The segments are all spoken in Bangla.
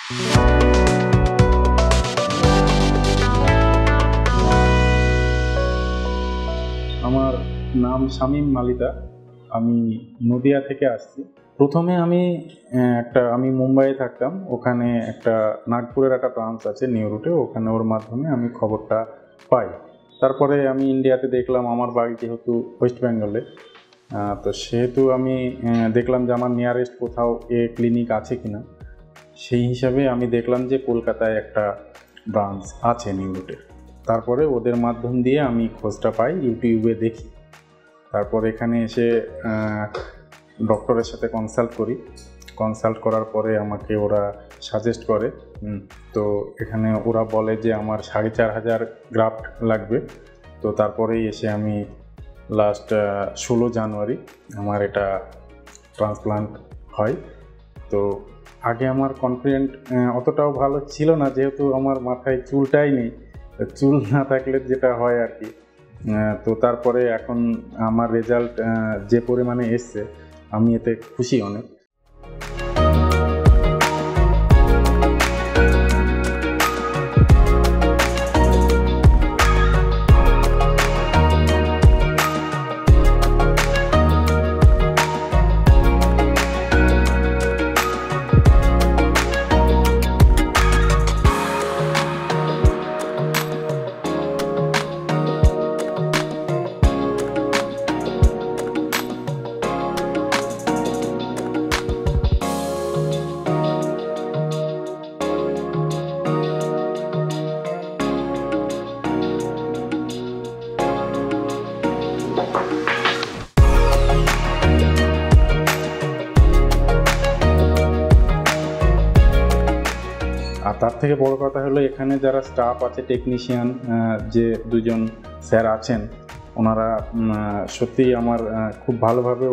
আমার নাম শামীম মালিতা। আমি নদিয়া থেকে আসছি। প্রথমে আমি মুম্বাইয়ে থাকতাম, ওখানে একটা নাগপুরের একটা ব্রাঞ্চ আছে নিউ রুটে, ওখানে ওর মাধ্যমে আমি খবরটা পাই। তারপরে আমি ইন্ডিয়াতে দেখলাম, আমার বাড়ি যেহেতু ওয়েস্ট বেঙ্গলে, তো সেহেতু আমি দেখলাম যে আমার নিয়ারেস্ট কোথাও ক্লিনিক আছে কিনা। সেই হিসাবে আমি দেখলাম যে কলকাতায় একটা ব্রাঞ্চ আছে নিউ রুটে। তারপরে ওদের মাধ্যম দিয়ে আমি খোঁজটা পাই, ইউটিউবে দেখি। তারপর এখানে এসে ডক্টরের সাথে কনসাল্ট করার পরে আমাকে ওরা সাজেস্ট করে। তো এখানে ওরা বলে যে আমার 4500 গ্রাফট লাগবে। তো তারপরেই এসে আমি লাস্ট 16 জানুয়ারি আমার এটা ট্রান্সপ্লান্ট হয়। তো আগে আমার কনফিডেন্ট অতটাও ভালো ছিল না, যেহেতু আমার মাথায় চুলটাই নেই। চুল না থাকলে যেটা হয় আর কি। তো তারপরে এখন আমার রেজাল্ট যে পরিমাণে এসছে, আমি এতে খুশি অনেক। আর তার থেকে বড় কথা হলো, এখানে যারা স্টাফ আছে, টেকনিশিয়ান, যে দুজন স্যার আছেন, ওনারা সত্যিই আমার খুব ভালোভাবে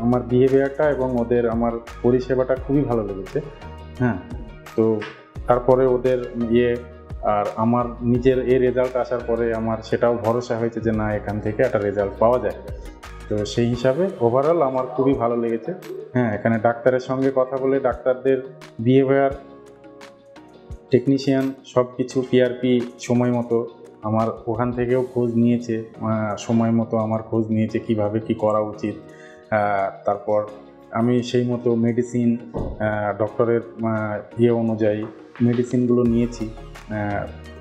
আমার বিহেভিয়ারটা এবং আমার পরিষেবাটা খুবই ভালো লেগেছে। তো তারপরে ওদের আর আমার নিজের রেজাল্ট আসার পরে আমার সেটাও ভরসা হয়েছে যে না, এখান থেকে একটা রেজাল্ট পাওয়া যায়। তো সেই হিসাবে ওভারঅল আমার খুবই ভালো লেগেছে। এখানে ডাক্তারের সঙ্গে কথা বলে, ডাক্তারদের বিহেভিয়ার, টেকনিশিয়ান সব কিছু, পিআরপি সময় মতো আমার ওখান থেকেও খোঁজ নিয়েছে, সময় মতো আমার খোঁজ নিয়েছে কীভাবে কী করা উচিত। তারপর আমি সেই মতো মেডিসিন, ডক্টরের অনুযায়ী মেডিসিনগুলো নিয়েছি,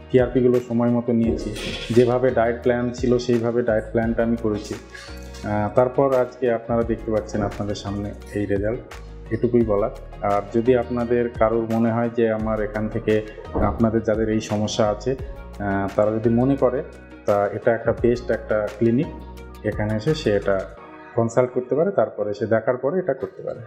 পিআরপিগুলো সময় মতো নিয়েছি। যেভাবে ডায়েট প্ল্যান ছিল সেইভাবে ডায়েট প্ল্যানটা আমি করেছি। তারপর আজকে আপনারা দেখতে পাচ্ছেন আপনাদের সামনে এই রেজাল্ট। এটুকুই বলা। আর যদি আপনাদের কারোর মনে হয় যে আমার এখান থেকে, আপনাদের যাদের এই সমস্যা আছে, তারা যদি মনে করে, তা এটা একটা বেস্ট একটা ক্লিনিক, এখানে এসে সে এটা কনসাল্ট করতে পারে, তারপরে সে দেখার পরে এটা করতে পারে।